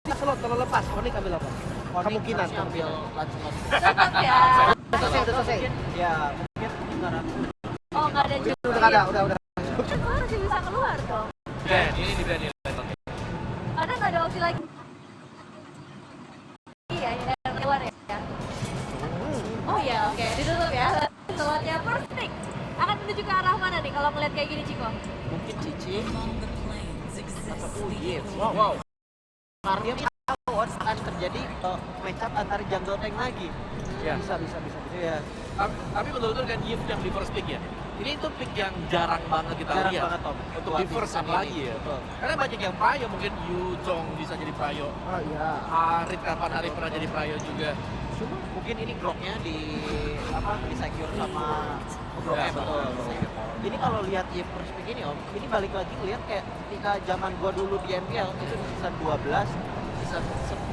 Slot kalau lepas, Onyx ambil apa? Kemungkinan ambil langsung. Tetap ya. Udah selesai. Ya, mungkin sekarang. Oh, nggak ada juga. Udah. Kan masih bisa keluar dong. Ini di band ini. Ada nggak ada opsi lagi? Iya, keluar ya. Oh ya, oke, ditutup ya. Slotnya perfect. Akan menuju ke arah mana nih kalau melihat kayak gini, Ciko? Mungkin Cici atau Uye. Wow. Karena dia tahu akan terjadi match up antara jungle tank lagi. Ya. Bisa. Iya. Tapi betul-betul kan Yves yang di first pick ya. Ini itu pick yang jarang banget kita Jarang lihat. banget, Tom. Untuk Buat di first season lagi ini. ya. Betul. Karena banyak yang prayo, mungkin Yu Jong bisa jadi prayo. Oh iya. Arif kapan Arif pernah jadi prayo juga. Cuma mungkin ini groknya di secure sama groknya Ya, betul. betul. Ini kalau lihat Yves first pick ini Om, ini balik lagi ngeliat kayak ketika zaman gua dulu di MPL itu di season 12, season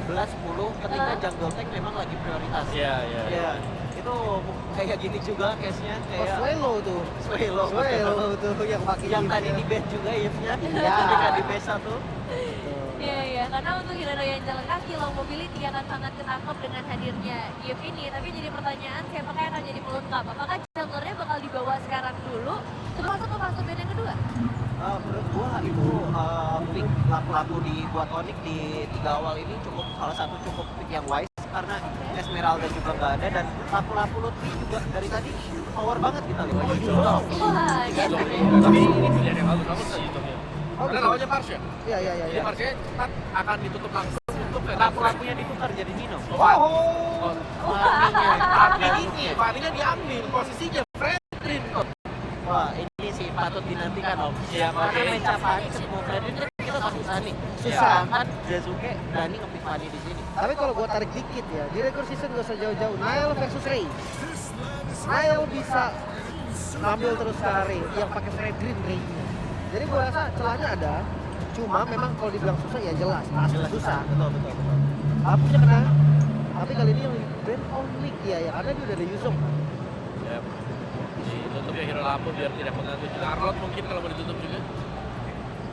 11, 10 ketika jungle tank memang lagi prioritas. Iya. Iya, itu kayak gini juga case-nya kayak Swelo tuh. Swelo tuh yang pakai yang Yves tadi ya. di band juga Yves-nya Iya. ketika di base 1. Iya, karena untuk hero yang jalan kaki, low mobility akan sangat ketangkep dengan hadirnya Yves ini. Tapi jadi pertanyaan, siapakah yang akan jadi pelengkap? Apakah junglernya bakal dibawa sekarang dulu, termasuk ke fase band yang kedua? Menurut gua itu pick laku-laku dibuat Onyx di 3 awal ini salah satu cukup pick yang wise karena Esmeralda juga nggak ada dan laku-laku Lutfi juga dari tadi power banget kita lihat. Wah, Yu Jong gitu. tapi ini pilihan yang bagus ya Yu Jong ya. Karena lawannya Marsha. Iya. Jadi Marsha akan ditutup langsung untuk Laku-lakunya ditukar jadi Nino. Oh. Vaninya. Vaninya diambil posisinya Fredrin. Wah, ini sih patut dinantikan Om. Iya, Karena oke. match up Vani ketemu Fredrin kan kita tahu susah nih. Susah. Kan Dazuke berani nge-pick Vani di sini. Tapi kalau gua tarik dikit ya, di regular season gak usah jauh-jauh. Nile versus Ray. Nile bisa ambil terus ke Ray yang pakai Fredrin Ray-nya. Jadi gua rasa celahnya ada. Cuma memang kalau dibilang susah ya jelas, pasti susah. Betul. Hapusnya kena. Tapi kali ini yang band Onyx ya, karena dia udah ada Yuzong. Ya. Ditutup ya hero lampu biar tidak mengganggu juga. Arlot mungkin kalau mau ditutup juga.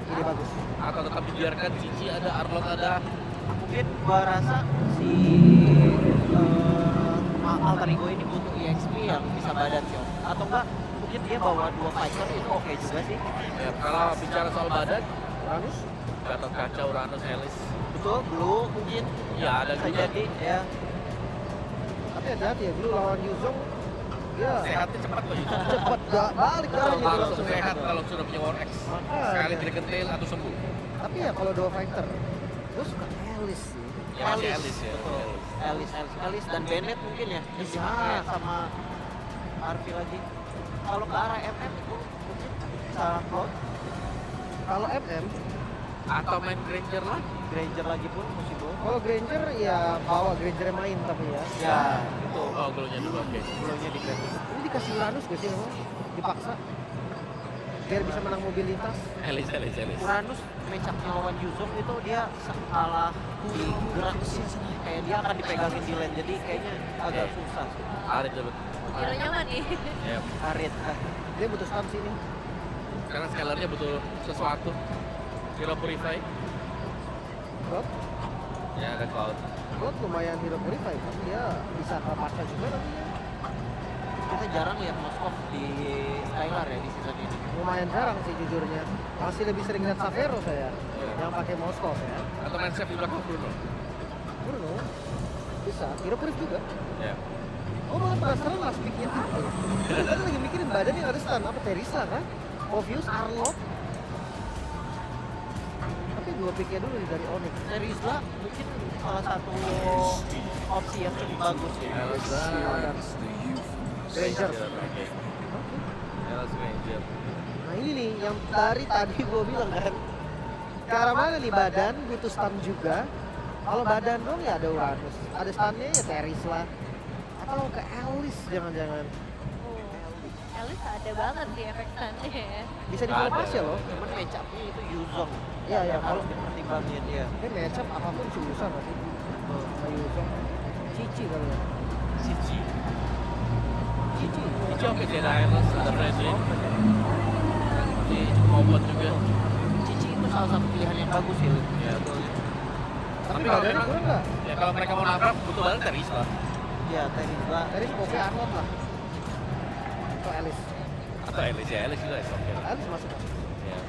Ini bagus. Atau tetap dibiarkan Cici ada, Arlot ada. Mungkin gua rasa si Alter Ego ini butuh EXP yang bisa badan sih Om. Atau enggak mungkin dia bawa 2 fighter itu oke juga sih. Ya, kalau bicara soal badan, Uranus. Gatot Kaca, Uranus, Helis. Betul, Blue mungkin Ya, ada bisa juga. jadi ya. Tapi hati-hati ya, dulu lawan Yuzong dia Sehatnya cepat kok Yuzong. cepet gak balik lagi gitu Langsung langsung sehat kalau sudah punya War X. Sekali Makanya. Dragon Tail atau sembuh. Tapi ya kalau dua fighter, gue suka Alice sih. Ya masih Helis ya. Betul. Alice dan Bennett mungkin ya. Bisa Bisa. pakai sama Arvi lagi. Kalau ke arah MM itu mungkin bisa Cloud, Kalau MM, Atau main Granger lah. Granger lagi pun possible. kalau Granger ya bawa Granger main tapi ya. Ya, itu. Oh, glow-nya dulu, oke. Belumnya di Granger. Ini dikasih Uranus gak sih memang? Dipaksa? Biar bisa menang mobilitas. Helis. Uranus match up lawan Yuzong itu dia kalah di gerak kayak dia akan dipegangin di lane jadi kayaknya agak susah sih. Arit dapat. Hero nyaman nih. Ya. Arit. Dia butuh stun sini. Sekarang scalernya butuh sesuatu. Hero Purify. Klot, Ya, ada Cloud. Klot lumayan hero purify kan dia bisa paksa juga nantinya. Kita jarang lihat Moskov di Skylar ya di season ini. Lumayan jarang sih jujurnya. Masih lebih sering lihat Savero saya Iya. yang pakai Moskov ya. Atau main safe di belakang Bruno. Bruno bisa hero purif juga. Ya. Oh malah penasaran last picknya apa ya? Kita lagi mikirin badan yang ada stun apa Teresa kan? Obvious Arlot. Tapi dua picknya dulu nih dari Onyx. Terizla mungkin salah satu opsi yang cukup bagus ya. Elsa. Granger. Oke. Elsa Granger. Nah ini nih yang dari tadi gue bilang kan. Ke arah mana nih badan butuh stun juga. Kalau badan dong ya ada Uranus. Ada stunnya ya Teresa. Atau ke Alice jangan-jangan. Alice ada banget di efek stunnya ya. Bisa dilepas ya loh. Cuman match up-nya itu Yuzong. Iya ya Harus kalau dipertimbangin dia. ini matchup apapun susah nggak sih? Sama Yuzong. Cici kali ya. Cici. Cici. Cici oke sih, ada Helis, ada Fredrin. Cici cukup open juga. Cici itu salah satu pilihan yang bagus ya. Ya, betul. Tapi kalau badannya memang kurang nggak? ya kalau mereka mau nabrak butuh banget Teris lah. Iya, tadi juga. Tadi Kofi Arnold lah. Atau Alice. Atau Alice ya, Alice juga ya oke lah. Alice masuk. Ya.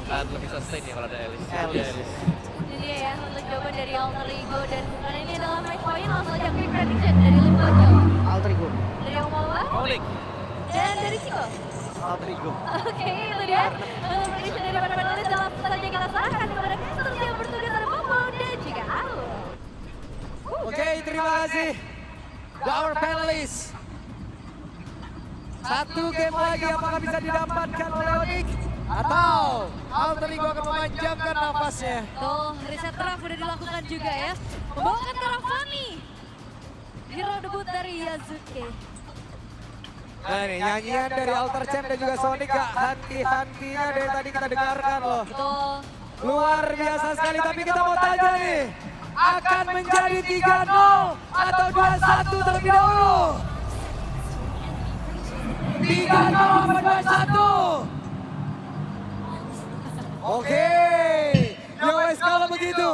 Kan lebih sustain ya kalau ada Alice. Alice. Iya, Itu dia ya untuk jawaban dari Alter Ego dan karena ini adalah match point langsung aja quick prediction dari Limbojo. Alter Ego. Dari Omawa Maulik. dan dari Chico. Alter Ego. Oke, itu dia untuk prediction dari para panelis dan langsung saja kita serahkan kepada casters yang bertugas ada Momo dan juga Aul. Oke, terima kasih. Our panelists. Satu game lagi apakah bisa didapatkan oleh Onyx? Atau Alter Ego akan memanjangkan nafasnya? Tuh, reset draft udah dilakukan juga ya. Membawakan ke Rafani. Hero debut dari Yazuke. Nah ini nyanyian dari Alter Champ dan juga Sonic gak henti-hentinya dari tadi kita dengarkan loh. Betul. Luar biasa sekali, tapi kita mau tanya nih. Akan menjadi 3-0 atau 2-1 terlebih dahulu? 3-0 apa 2-1? Oke, ya wes kalau begitu.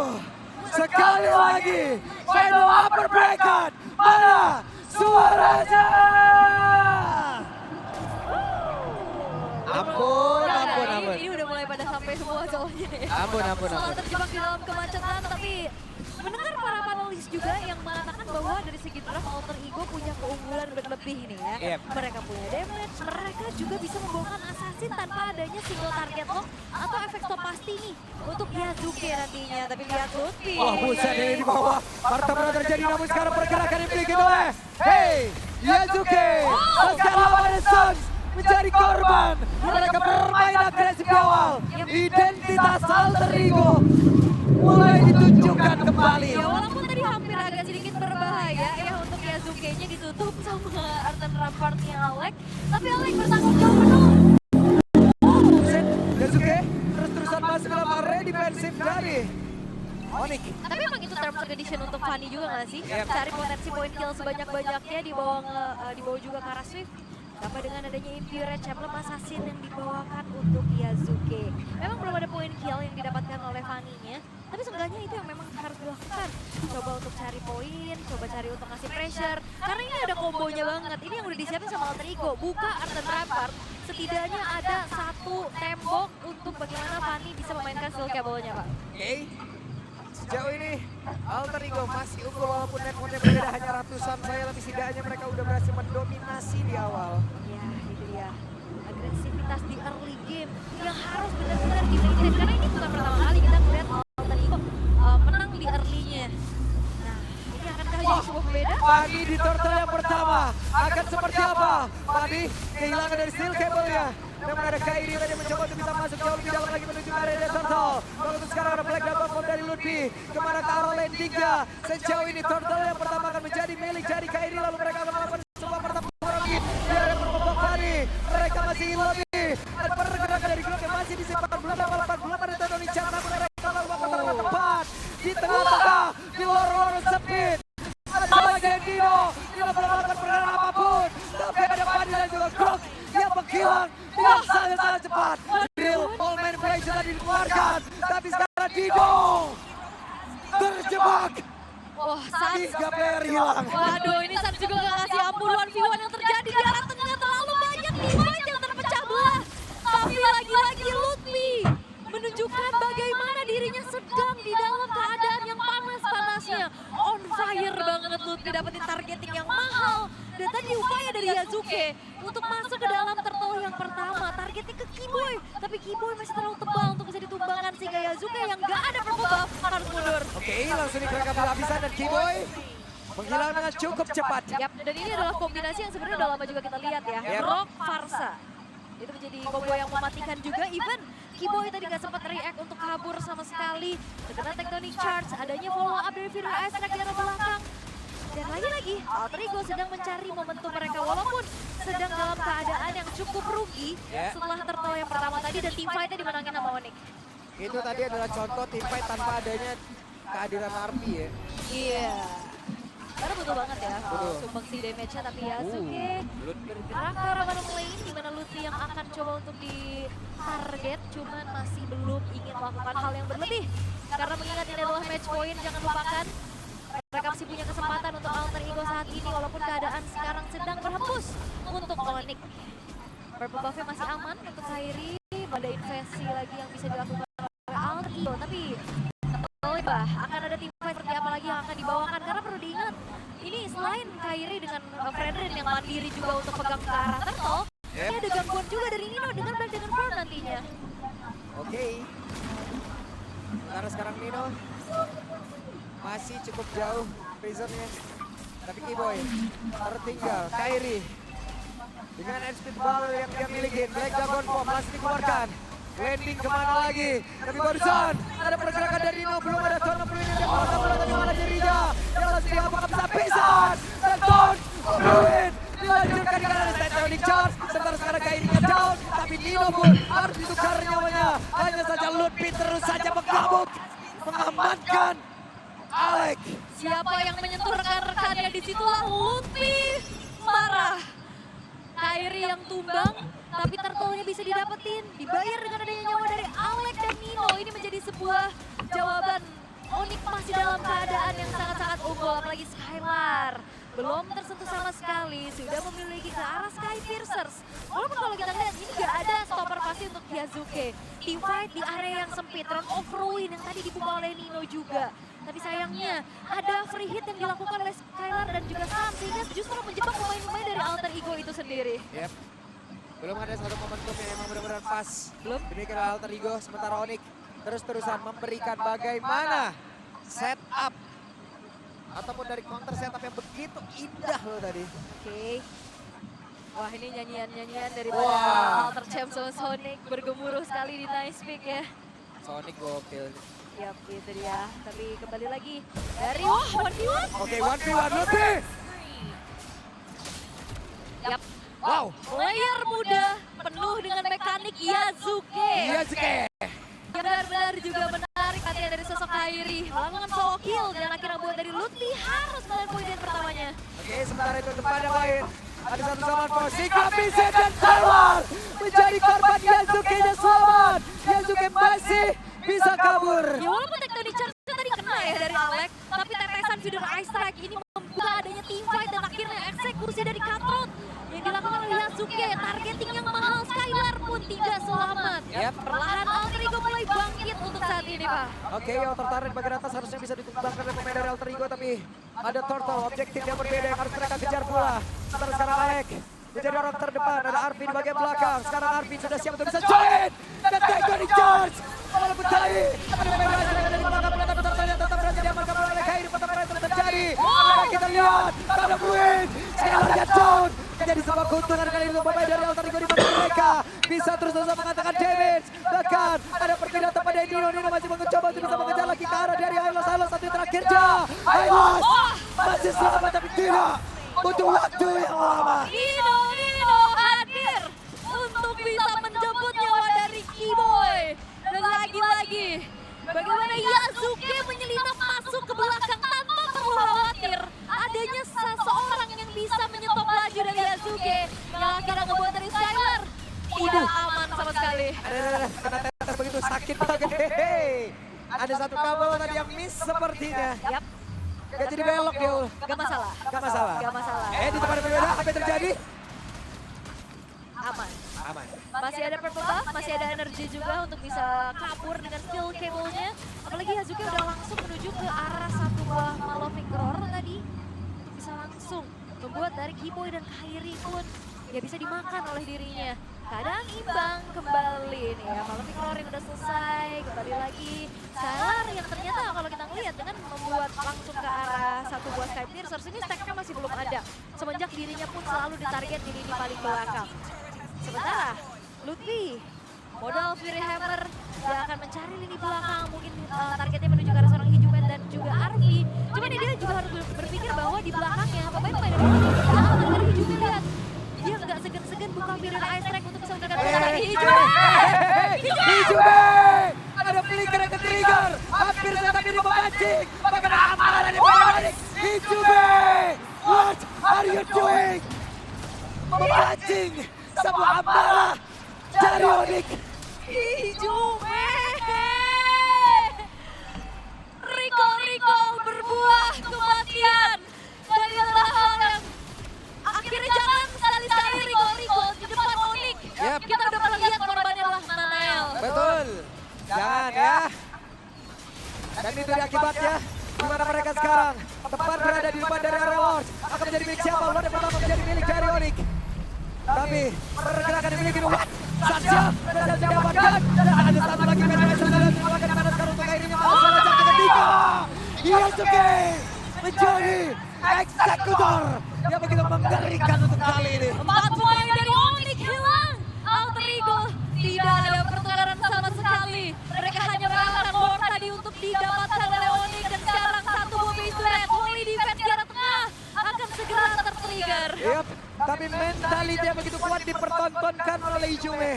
Sekali lagi, final upper bracket. Mana suaranya? Ampun. Ini udah mulai pada sampai semua soalnya ya. Ampun. Setelah terjebak di dalam kemacetan, tapi mendengar para panelis juga yang mengatakan bahwa dari segi draft Alter Ego punya keunggulan berlebih nih ya. Yep. Mereka punya damage, mereka juga bisa membawakan assassin tanpa adanya single target lock atau efek stop pasti nih untuk Yazuke nantinya. Tapi lihat Lutfi. Wah buset ini di bawah. Pertempuran terjadi namun sekarang pergerakan yang dimiliki oleh Hey Yazuke. Pascal lawan Sons menjadi korban. Mereka bermain agresif di awal. Identitas Alter Ego mulai ditunjukkan kembali. Ya walaupun tadi hampir agak sedikit berbahaya ya untuk Yazuke-nya ditutup sama Arten Rampart-nya Alek. Tapi Alek bertanggung jawab penuh. Buset, Yazuke terus-terusan masuk dalam area defensif dari Onyx. Tapi emang itu terms and condition untuk Fanny juga nggak sih? Yep. Cari potensi point kill sebanyak-banyaknya dibawa juga ke arah Swift. Tambah dengan adanya Infuriate Emblem Assassin yang dibawakan untuk Yazuke. Memang belum ada point kill yang didapatkan oleh Fanny-nya. Tapi seenggaknya itu yang memang harus dilakukan. Coba untuk cari poin, coba cari untuk ngasih pressure. Karena ini ada kombonya banget. Ini yang udah disiapin sama Alter Ego. Buka Arten Rampart, setidaknya ada satu tembok untuk bagaimana Fanny bisa memainkan skill cable-nya, Pak. Oke. Sejauh ini Alter Ego masih unggul walaupun networknya berbeda hanya ratusan saya, tapi setidaknya mereka udah berhasil mendominasi di awal. Ya, itu dia. Agresivitas di early game yang harus benar-benar dimiliki. Karena ini bukan pertama kali kita melihat Alter Ego menang di early-nya. Nah, ini akankah jadi sebuah pembeda? Fanny di turtle yang pertama akan seperti apa? Fanny kehilangan dari steel cable-nya. Namun ada Kairi tadi mencoba untuk bisa masuk jauh lebih dalam lagi menuju area dari turtle. Kalau untuk sekarang ada Black Dragon Bomb dari Lutfi. Kemana ke arah landingnya? Sejauh ini turtle yang pertama akan menjadi milik dari Kairi. Lalu mereka akan melakukan sebuah pertempuran lagi. Di area perpopok Fanny. Mereka masih ingin lebih. Dan pergerakan dari grup yang masih disimpan. Belum ada Tony Chan. Namun mereka melakukan pertempuran tepat. Di tengah-tengah. Di lorong-lorong sempit. Ada lagi Dino. Dino belum melakukan pergerakan apapun. Tapi ada Fanny dan juga Krok yang menghilang dengan sangat-sangat cepat. Drill all manipulation tadi dikeluarkan. Tapi sekarang Dino terjebak. Wah, Sans. 3 player hilang. Waduh, ini Sans juga gak ngasih ampun 1v1 yang terjadi di arah tengah. Terlalu banyak divide yang terpecah belah. Tapi lagi-lagi Lutfi menunjukkan bagaimana dirinya sedang di dalam keadaan yang panas-panasnya. On fire banget Lutfi, dapetin targeting yang mahal. Dan tadi upaya dari Yazuke untuk masuk ke dalam turtle yang pertama. Targetnya ke Keyboy, tapi Keyboy masih terlalu tebal untuk bisa ditumbangkan. Sehingga Yazuke yang gak ada purple buff harus mundur. Oke, langsung digerakkan pelapisan dan Keyboy menghilang dengan cukup cepat. Yap, dan ini adalah kombinasi yang sebenarnya udah lama juga kita lihat ya. Yep. Rock Farsa. Itu menjadi combo yang mematikan juga. Even Keyboy tadi gak sempat react untuk kabur sama sekali. Terkena tectonic charge, adanya follow up dari Fury Ice Strike di arah belakang. Dan lagi-lagi, Alter Ego sedang mencari momentum mereka. Walaupun sedang dalam keadaan yang cukup rugi setelah turtle yang pertama tadi dan team fight-nya dimenangin sama Onyx. Itu tadi adalah contoh team fight tanpa adanya kehadiran Arpi ya. Iya. Karena butuh banget ya sumbang si damage-nya, tapi Yasuke bergerak ke arah bottom lane di mana Lutfi yang akan coba untuk di-target, cuman masih belum ingin melakukan hal yang berlebih. Karena mengingat ini adalah match point, jangan lupakan mereka masih punya kesempatan untuk alter ego saat ini walaupun keadaan sekarang sedang berhembus untuk Onyx. Purple buff-nya masih aman untuk Kairi, ada invasi lagi yang bisa dilakukan oleh alter ego, tapi akan ada tim fight seperti apa lagi yang akan dibawakan, karena perlu diingat ini selain Kairi dengan Fredrin yang mandiri juga untuk pegang ke arah turtle, ini ada gangguan juga dari Nino dengan Black Dragon Pearl nantinya. Oke. Karena sekarang Nino masih cukup jauh prisonnya, tapi Kiboy tertinggal. Kairi dengan speed ball yang dia miliki, Black Dragon Bomb masih dikeluarkan. Landing kemana lagi? Tapi barusan ada pergerakan dari Nino, belum ada Tono Fluid yang melakukan bola tapi malah dirinya yang langsung apakah bisa pisan dan Tono Fluid dilanjutkan dengan ada Titanic Charge. Sementara sekarang Kairinya down, tapi Nino pun harus ditukar nyawanya. Hanya saja Lutfi terus saja mengamuk, mengamankan Alex. Siapa yang menyentuh rekan-rekannya di situlah Lutfi marah. Kairi yang tumbang, tapi turtle-nya bisa didapetin, dibayar dengan adanya nyawa dari Alex dan Nino. Ini menjadi sebuah jawaban. Onyx masih dalam keadaan yang sangat-sangat unggul, apalagi Skylar belum tersentuh sama sekali, sudah memiliki ke arah Sky Piercers. Walaupun kalau kita lihat ini gak ada stopper pasti untuk Yasuke. Team fight di area yang sempit, Run of Ruin yang tadi dibuka oleh Nino juga. Tapi sayangnya ada free hit yang dilakukan oleh Skylar dan juga Sam, sehingga justru menjebak pemain-pemain dari alter ego itu sendiri. Yep. Belum ada satu momentum yang memang benar-benar pas. Belum. Demikian alter ego, sementara Onyx terus-terusan memberikan bagaimana setup ataupun dari counter setup yang begitu indah loh tadi. Oke. Wah, ini nyanyian-nyanyian dari Alter Champ sama Sonic bergemuruh sekali di Nice Pick ya. Sonic gokil. Yap, itu dia. Tapi kembali lagi dari 1v1. Oke, 1v1 Lutfi. Yap. Wow. Player muda penuh dengan mekanik Yasuke. Yasuke. Benar-benar juga menarik perhatian dari sosok Kairi. Melakukan solo kill dan akhirnya buat dari Lutfi harus melakukan poin pertamanya. Oke, sementara itu depan ada main. Ada satu zaman for Sigma Vincent dan Sarwar menjadi korban Yasuke dan selamat. Yasuke masih bisa kabur. Ya walaupun Tectonic Charge tadi kena ya dari Alex, tapi tetesan Feeder Ice Strike ini membuka adanya team fight dan akhirnya eksekusi dari Cutthroat yang dilakukan oleh Yasuke. Targeting yang mahal, Skylar pun tidak selamat. Yep. Perlahan Alter Ego mulai bangkit untuk saat ini, Pak. Oke, yang tertarik bagian atas harusnya bisa ditumbangkan oleh pemain dari Alter Ego, tapi ada Turtle, objektif yang berbeda yang harus mereka kejar pula. Sekarang Alex menjadi orang terdepan, ada Arvin di bagian belakang. Sekarang Arvin sudah siap untuk bisa join dan Tectonic Charge. Walaupun tadi ada pemain dari dari belakang, tapi Turtle tetap berhasil diamankan oleh Kairi. Pertempuran terus terjadi. Apakah kita lihat ada Bruin, Skylarnya down. Menjadi sebuah keuntungan kali ini untuk pemain dari Alter Ego di belakang mereka. Bisa terus-terusan mengatakan damage. Bahkan ada perpindahan tempat dari Nino. Nino masih mencoba untuk bisa mengejar lagi ke arah dari Hylos. Hylos satu terakhirnya. Hylos masih selamat tapi tidak. Butuh waktu yang lama. Nino hadir untuk bisa menjemput nyawa dari Kiboy. Dan lagi-lagi bagaimana Yasuke menyelinap masuk ke belakang tanpa perlu khawatir. Adanya seseorang yang bisa menyetop laju dari Yasuke yang akhirnya membuat dari Skylar tidak aman sama sekali. Kena tetes begitu sakit banget. Hehehe. Ada satu kabel tadi yang miss sepertinya. Yap, Gak jadi belok dia. gak masalah. Gak masalah. Gak masalah. Di tempat berbeda apa yang terjadi? Aman. Aman. Masih ada purple buff, masih ada energi juga untuk bisa kabur dengan steel cable-nya. Apalagi Yasuke udah langsung menuju ke arah satu buah Malefic Roar tadi. Untuk bisa langsung membuat dari Kiboy dan Kairi pun ya bisa dimakan oleh dirinya. Keadaan imbang kembali nih ya, Malefic Roar yang udah selesai, kembali lagi. Skylar yang ternyata kalau kita ngeliat dengan membuat langsung ke arah satu buah Sky Piercers ini stacknya masih belum ada. Semenjak dirinya pun selalu ditarget di lini paling belakang. Sementara Lutfi, modal Fury Hammer, dia akan mencari lini belakang, mungkin targetnya menuju ke arah seorang Hijumen dan juga Arvi. Cuman dia juga harus berpikir bahwa di belakangnya pemain-pemain dari dari Hijumen lihat. Dia nggak segan-segan buka Fury Ice Strike untuk bisa memberikan serangan Hijumen. Hijumen! Ada flicker yang ke-trigger, hampir saja tapi dia memancing. Bagaimana amarah dari Onyx. Hijube, what are you doing? Memancing sebuah amarah dari Onyx. Hijume. Rico berbuah kematian. Dan adalah hal yang akhirnya jangan sekali-sekali Rico di depan Onyx. Yap. Kita udah pernah lihat korbannya adalah Nanael. Betul. Jangan ya. Dan itu akibatnya di mana mereka sekarang tepat berada di depan dari area Lord. Akan menjadi milik siapa? Lord yang pertama menjadi milik dari Onyx. Tapi pergerakan dimiliki Nuhat. Satya berhasil didapatkan. Dan ada satu lagi Pedro yang sudah dikeluarkan di mana sekarang untuk akhirnya masalah yang ketiga. Yasuke menjadi eksekutor yang begitu mengerikan untuk kali ini. 4 pemain dari Onyx hilang. Alter Ego tidak ada pertukaran sama sekali. Mereka hanya mengalahkan Lord tadi untuk didapatkan oleh Onyx. Dan sekarang satu buah base turret. Holy defense di arah tengah akan segera tertrigger. Yap, tapi mentality yang begitu kuat dipertontonkan oleh Hijume.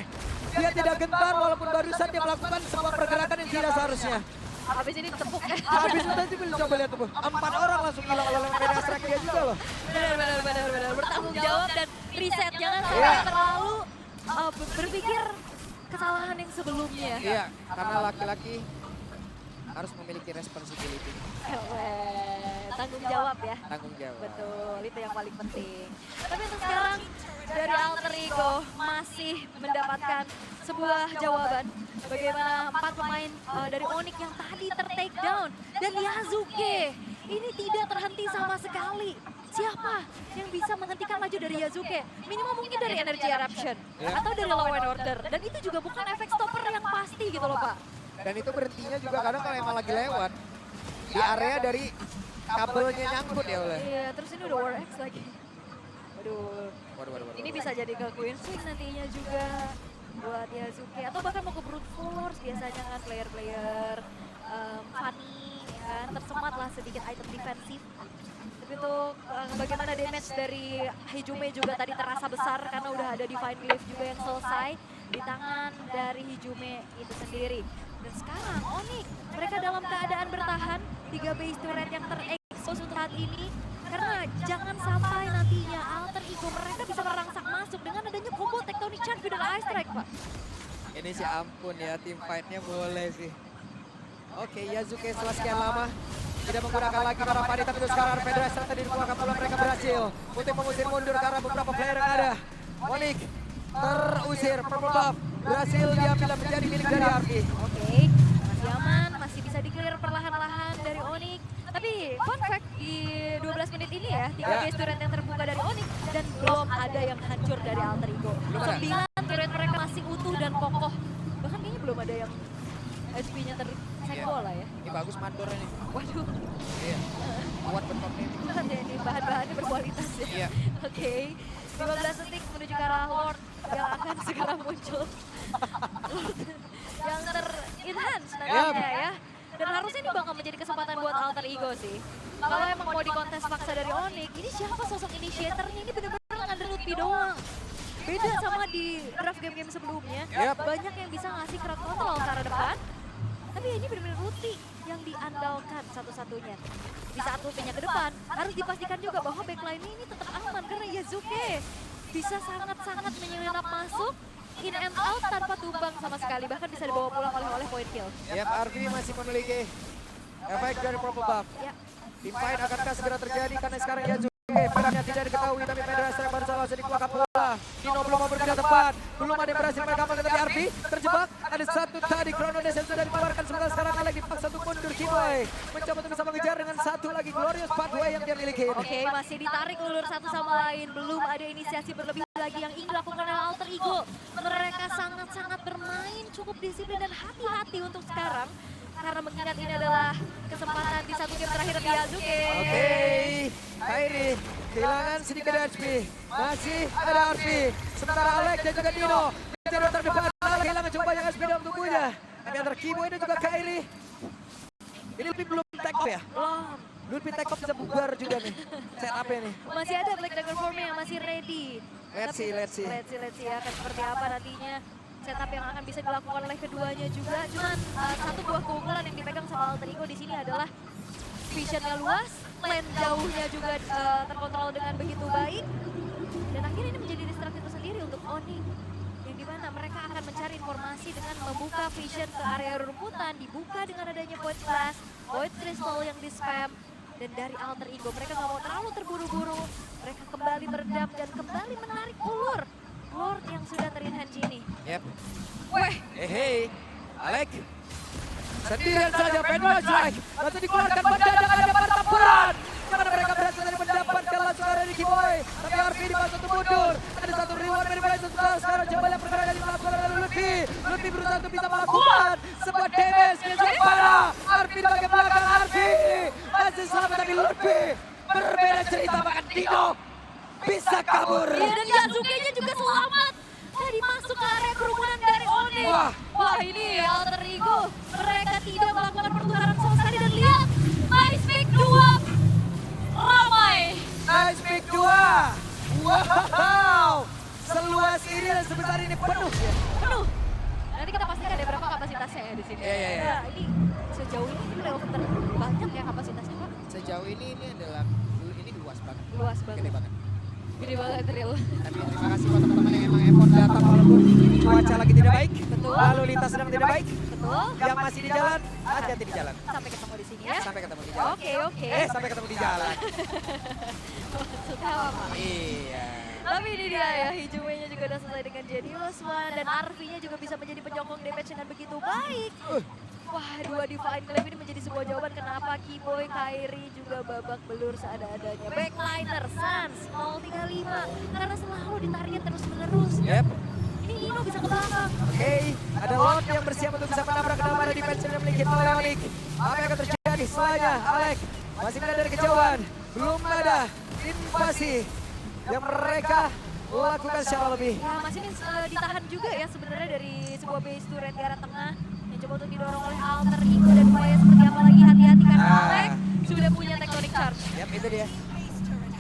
Dia tidak gentar walaupun barusan dia melakukan sebuah pergerakan yang tidak seharusnya. Habis ini tepuk ya. Habis itu tadi boleh coba lihat tuh, 4 orang langsung hilang oleh media strike dia juga loh. Benar. Bertanggung jawab dan reset. Jangan sampai Iya. terlalu berpikir kesalahan yang sebelumnya. Iya, karena laki-laki harus memiliki responsibility, Tanggung jawab ya. tanggung jawab. Betul, itu yang paling penting. Tapi untuk sekarang dari Alter Ego masih mendapatkan sebuah jawaban bagaimana 4 pemain dari Onyx yang tadi ter-take down. Dan Yasuke ini tidak terhenti sama sekali. Siapa yang bisa menghentikan maju dari Yasuke? Minimal mungkin dari Energy Eruption atau dari Law and Order. Dan itu juga bukan efek stopper yang pasti gitu loh Pak. Dan itu berhentinya juga kadang kalau emang lagi lewat di area dari kabelnya nyangkut ya oleh. Iya, terus ini udah War X lagi. Waduh. Waduh. Ini bisa jadi ke Queen Swing nantinya juga buat Yasuke atau bahkan mau ke Brute Force biasanya kan player-player funny ya kan, tersemat lah sedikit item defensif. Tapi untuk bagaimana damage dari Hijume juga tadi terasa besar karena udah ada Divine Glaive juga yang selesai di tangan dari Hijume itu sendiri. Dan sekarang Onyx mereka dalam keadaan bertahan 3 base turret yang terekspos untuk saat ini. Karena jangan sampai nantinya Alter Ego mereka bisa merangsek masuk dengan adanya combo Tectonic Charge dan Ice Strike, Pak. Ini sih ampun ya, tim fight-nya boleh sih. Oke, Yasuke setelah sekian lama tidak menggunakan lagi para pani, tapi itu sekarang Federasi tadi dikeluarkan bola mereka berhasil untuk mengusir mundur karena beberapa player yang ada. Onyx terusir, Purple Buff berhasil diambil dan menjadi milik dari Arki. Oke, masih aman, masih bisa di-clear perlahan-lahan dari Onyx. Tapi fun fact di 12 menit ini ya, 3 base turret yang terbuka dari Onyx dan belum ada yang hancur dari Alter Ego. 9 turret mereka masih utuh dan kokoh. Bahkan kayaknya belum ada yang HP-nya tersenggol lah ya. Ini bagus mandornya nih. Waduh, Iya. Kuat bentuknya ini. berat ya ini bahan-bahannya berkualitas ya. Iya. Oke, 15 detik menuju ke arah Lord yang akan segera muncul. Lord yang ter-enhance nantinya ya. Dan harusnya ini bakal menjadi kesempatan buat Alter Ego sih. Kalau emang mau di kontes paksa dari Onyx, ini siapa sosok initiatornya? Ini bener-bener ngandelin Lutfi doang. Beda sama di draft game-game sebelumnya, banyak yang bisa ngasih crowd control ke arah depan. Tapi ini bener-bener Lutfi yang diandalkan satu-satunya. Di saat Lutfinya ke depan, harus dipastikan juga bahwa backline ini tetap aman. Karena Yasuke bisa sangat-sangat menyelinap masuk, in and out tanpa tumbang sama sekali. Bahkan bisa dibawa pulang oleh point kill. Yap, Arvi masih memiliki efek dari Purple Buff. Ya. Tim fight akankah segera terjadi karena sekarang Yasuke perannya tidak diketahui, tapi Federasi yang baru saja dikeluarkan bola. Dino belum mau berpindah tepat, belum ada yang berhasil mereka amankan, tapi Arvi terjebak. Ada satu tadi Chronodes yang sudah dikeluarkan, sementara sekarang lagi dipaksa untuk mundur. Kiboy mencoba untuk bisa mengejar dengan satu lagi Glorious Pathway yang dia miliki. Oke, masih ditarik ulur satu sama lain. Belum ada inisiasi berlebih lagi yang ingin dilakukan oleh Alter Ego. Mereka sangat-sangat bermain cukup disiplin dan hati-hati untuk sekarang. Karena mengingat ini adalah kesempatan di satu game terakhir di Yasuke. Oke, Kairi kehilangan sedikit HP. Masih ada Arvi. Sementara Alex dan juga Dino menjadi terdepan. Alex kehilangan cukup banyak HP dalam tubuhnya. Tapi antara Kiboy dan juga Kairi. Ini lebih belum take off ya? Belum. Lutfi take off bisa bubar juga nih. Setup-nya nih. Masih ada Black Dagger formnya yang masih ready. Let's see. Let's see ya akan seperti apa nantinya. Setup yang akan bisa dilakukan oleh keduanya juga. Cuman satu buah keunggulan yang dipegang sama Alter Ego di sini adalah visionnya luas, plan jauhnya juga terkontrol dengan begitu baik. Dan akhirnya ini menjadi distraksi tersendiri untuk Onyx. Yang dimana mereka akan mencari informasi dengan membuka vision ke area rumputan, dibuka dengan adanya Void Blast, Void Crystal yang di spam. Dan dari alter ego mereka nggak mau terlalu terburu-buru. Mereka kembali meredam dan kembali menarik ulur Lord yang sudah terinhanci ini. Yep. Weh, Hei, Alek. Sendirian saja Penwa Strike. Lalu dikeluarkan mendadak ada pertempuran. Mana mereka berhasil dari mendapatkan langsung dari Kiboy. Tapi Arfi dibantu untuk mundur. Ada satu reward dari Bryson sekarang coba lihat pergerakan yang dilakukan oleh Lutfi. Lutfi berusaha untuk bisa melakukan sebuah damage yang parah. Arfi di bagian belakang Arfi. Masih selamat tapi Lutfi berbeda cerita bahkan Dino bisa kabur. iya dan Yasuke-nya juga selamat. Tadi masuk ke area kerumunan dari Onyx. Wah ini alter ego. Mereka tidak melakukan pertukaran sama sekali dan lihat. Ice Pick 2. Ramai. Ice Pick 2. Wow. Seluas ini dan sebesar ini penuh ya. Penuh. Nanti kita pastikan ada berapa kapasitasnya ya di sini. Iya. Nah, ini sejauh ini playoff terbanyak ya kapasitasnya Pak. Sejauh ini adalah ini luas banget. Luas banget. Gede banget. Gede banget real. Tapi terima kasih buat teman-teman yang emang effort datang walaupun Cuaca lagi tidak baik. Betul. Lalu lintas sedang tidak baik. Betul. Yang masih di jalan, hati-hati di jalan. Sampai ketemu di sini ya. Sampai ketemu di jalan. Oke. Sampai ketemu di jalan. Maksudnya apa? Iya. Tapi ini dia ya, Hijume-nya juga udah selesai dengan Genius One dan Arfi-nya juga bisa menjadi penyokong damage dengan begitu baik. Wah, dua Divine Claim ini menjadi sebuah jawaban kenapa Kiboy, Kairi juga babak belur seadanya. Backliner, Sans, 035, karena selalu ditarget terus-menerus. Yep. Ini Nino bisa ke belakang. Oke, ada Lord yang bersiap untuk bisa menabrak ke dalam area defense yang dimiliki oleh Onyx. Apa yang akan terjadi setelahnya? Alek masih melihat dari kejauhan. Belum ada invasi yang mereka lakukan secara lebih. Ya, masih ditahan juga ya sebenarnya dari sebuah base turret di arah tengah yang coba untuk didorong oleh alter ego dan upaya seperti apa lagi hati-hati karena Alek sudah punya tectonic charge. Yap, itu dia.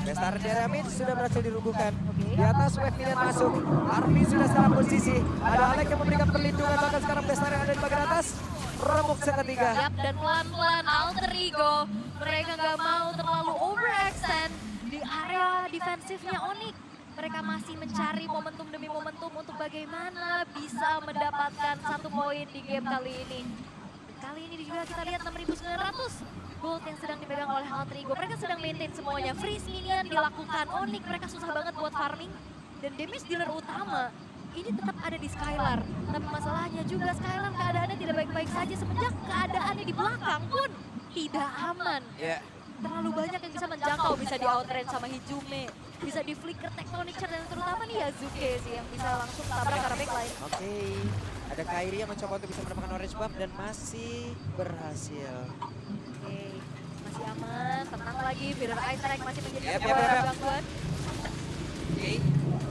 Bestar dari mid sudah berhasil dirubuhkan. Di atas wave minion masuk. Army sudah dalam posisi. Ada Alek yang memberikan perlindungan. Bahkan sekarang Bestar yang ada di bagian atas remuk seketika. Yap, dan pelan-pelan alter ego mereka nggak mau terlalu overextend di area defensifnya Onyx. Mereka masih mencari momentum demi momentum untuk bagaimana bisa mendapatkan 1 poin di game kali ini. Kali ini juga kita lihat 6.900 gold yang sedang dipegang oleh alter ego. Mereka sedang maintain semuanya. Freeze minion dilakukan. Onyx mereka susah banget buat farming. Dan damage dealer utama ini tetap ada di Skylar. Tapi masalahnya juga Skylar keadaannya tidak baik-baik saja. Semenjak keadaannya di belakang pun tidak aman. Ya. Terlalu banyak yang bisa menjangkau. Bisa di outrange sama Hijume. Bisa di flicker tectonic charge. Dan terutama nih Yasuke sih yang bisa langsung tabrak ke arah backline. Oke. Ada Kairi yang mencoba untuk bisa mendapatkan orange buff dan masih berhasil. Oke, masih aman, tenang lagi, Feeder Ice Strike masih menjadi Yap, sebuah yap. gangguan. Oke.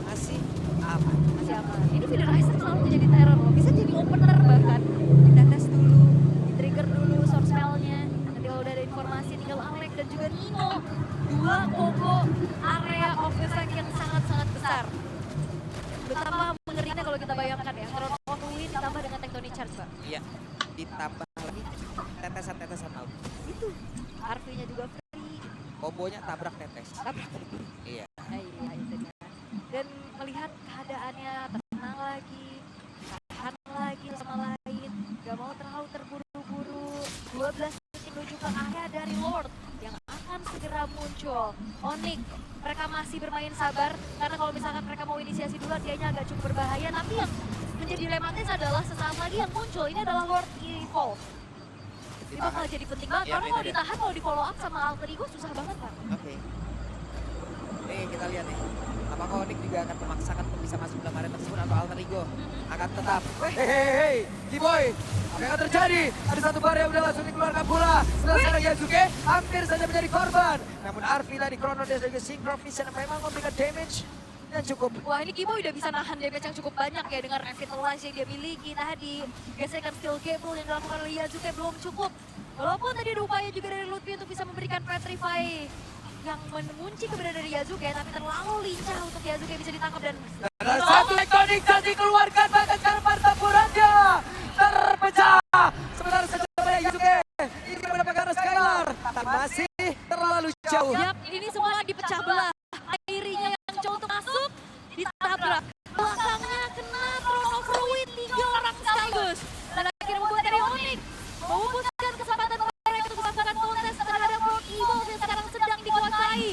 Masih aman. Masih aman. Ini Feeder Ice Strike selalu menjadi teror loh, bisa jadi opener bahkan. Kita tes dulu, di-trigger dulu source spell-nya. Nanti kalau udah ada informasi tinggal Alek dan juga Nino. Dua combo area of effect yang sangat-sangat besar. Betapa mengerinya kalau kita bayangkan ya, Throne of Wind ditambah dengan tectonic charge, Pak. Iya. Ditambah lagi tetesan-tetesan laut. Itu, Arfi-nya juga free. Kombonya tabrak tetes. Tabrak. Iya. Nah, iya itu dia. Dan melihat keadaannya tenang lagi, tahan lagi sama lain, gak mau terlalu terburu-buru. 12 detik menuju ke area dari Lord yang akan segera muncul. Onyx, mereka masih bermain sabar karena kalau misalkan mereka mau inisiasi dulu artinya agak cukup berbahaya. Tapi yang menjadi dilematis adalah sesaat lagi yang muncul ini adalah Lord Evolve. Ini bakal jadi penting banget Ya, karena itu kalau dia. ditahan, kalau di follow up sama alter ego susah banget Pak. Oke. Nih kita lihat nih. Apakah Onyx juga akan memaksakan untuk bisa masuk dalam area tersebut atau alter ego akan tetap. Hei, Kiboy. Apa yang akan terjadi? Ada satu bar yang udah langsung dikeluarkan pula. Sekarang Yasuke hampir saja menjadi korban. Namun Arfi tadi Chrono Dash dan juga Synchro Vision yang memang memberikan damage yang cukup. Wah ini Kiboy udah bisa nahan damage yang cukup banyak ya dengan Revitalize yang dia miliki tadi. Gesekan skill Gable yang dilakukan oleh Yasuke belum cukup. Walaupun tadi ada upaya juga dari Lutfi untuk bisa memberikan Petrify yang mengunci keberadaan dari Yasuke, tapi terlalu lincah untuk Yasuke bisa ditangkap dan Ada satu tectonic charge dikeluarkan, bahkan sekarang pertempurannya terpecah. Sementara saja pada Yasuke ingin mendapatkan Skylar, masih terlalu jauh. Yap, ini semua dipecah belah. Airinya yang coba untuk masuk, ditabrak. Belakangnya kena Chrono Fruit, 3 orang sekaligus. Dan akhirnya membuat dari Onyx memupuskan kesempatan mereka untuk melakukan kontes terhadap Lord Evil yang sekarang sedang dikuasai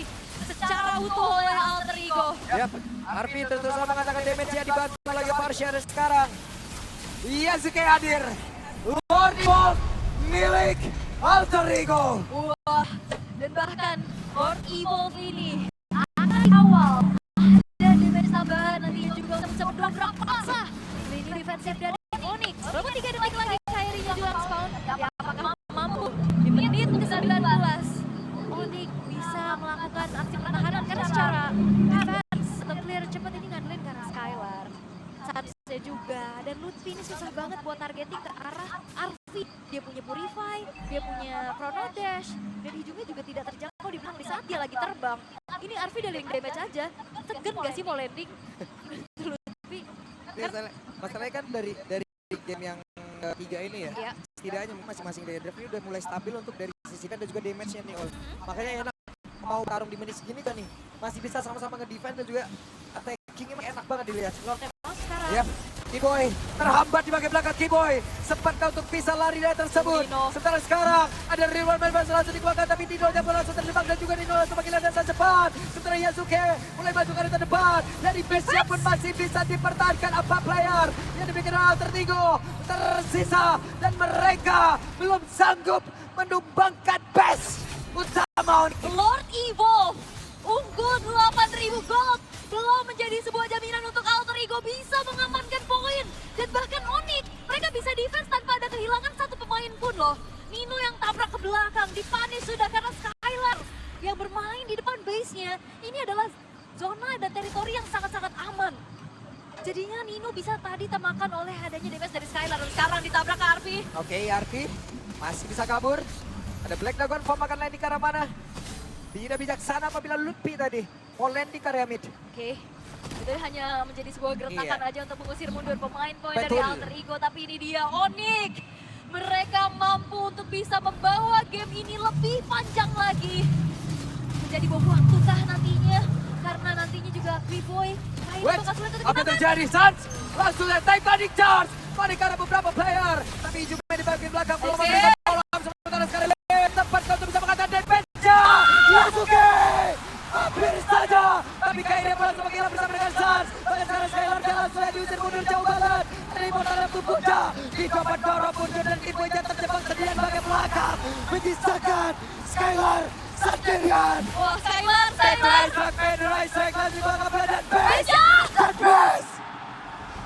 secara utuh oleh Alter Ego. Yap, Arfi terus mengatakan damage-nya dibantu lagi Parsha dan sekarang Yasuke hadir. Lord Evil milik Alter Ego. Wah, dan bahkan Lord Evil ini akan awal ada damage tambahan nantinya juga untuk bisa mendobrak paksa lini defensif dari Onyx. Walaupun 3 detik lagi Kairinya juga spawn, ya apakah mampu di menit ke-19 Onyx bisa melakukan aksi pertahanan karena secara defense atau clear cepat ini ngandelin karena Skylar. Saatnya juga, dan Lutfi ini susah banget buat targeting ke arah Arfi. Dia punya Purify, dia punya Chrono Dash, dan hijaunya juga tidak terjangkau di belakang di saat dia lagi terbang. Ini Arfi dealing damage aja, segen gak sih mau landing? Lutfi, Masalahnya kan dari game yang ketiga ini ya, ya. setidaknya masing-masing dari draft ini udah mulai stabil untuk dari sisi kan dan juga damage-nya nih Ol. Makanya enak mau tarung di menit segini kan nih, masih bisa sama-sama nge-defend dan juga attacking emang enak banget dilihat. Sekarang Yap, Kiboy terhambat di bagian belakang Kiboy. Sempatkah untuk bisa lari dari tersebut? Nino. Sementara sekarang ada Real Madman langsung dikeluarkan tapi Nino pun langsung terjebak dan juga Nino langsung menghilangkan dan cepat. Sementara Yasuke mulai maju ke arah terdepan. Dari base-nya pun masih bisa dipertahankan 4 player yang dibikin oleh Alter Ego tersisa dan mereka belum sanggup menumbangkan base utama. Lord Evil unggul 8.000 gold belum menjadi sebuah jaminan untuk Alter Ego bisa mengamankan poin. Dan bahkan Onyx mereka bisa defense tanpa ada kehilangan satu pemain pun loh. Nino yang tabrak ke belakang dipanis sudah karena Skylar yang bermain di depan base-nya. Ini adalah zona dan teritori yang sangat-sangat aman. Jadinya Nino bisa tadi termakan oleh adanya damage dari Skylar dan sekarang ditabrak ke Arfi. Oke, Arfi masih bisa kabur. Ada Black Dragon form akan landing ke arah mana? Tidak bijaksana apabila Lutfi tadi mau landing ke area mid. Oke, itu hanya menjadi sebuah gertakan aja untuk mengusir mundur pemain poin dari Betul. Alter Ego. Tapi ini dia Onyx. Mereka mampu untuk bisa membawa game ini lebih panjang lagi. Menjadi bom waktukah nantinya? Karena nantinya juga Kriboy. Wait, apa yang terjadi? Sans langsung attack body charge. Panik karena beberapa player. Tapi Jume di bagian belakang belum memberikan pola. Sementara sekarang tempat kau untuk bisa mengatakan damage. Yasuke hampir saja. Tapi Kairi langsung menghilang bersama dengan Sans. Pada sekarang Skylar dia langsung diusir mundur jauh banget. Dari dalam tubuhnya. Dicoba dorong mundur dan Kriboy terjebak sendirian bagian belakang. Menyisakan Skylar sendirian. Wah, Skylar. Federai strike lagi bakal dan base. Dan base.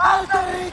Alter Ego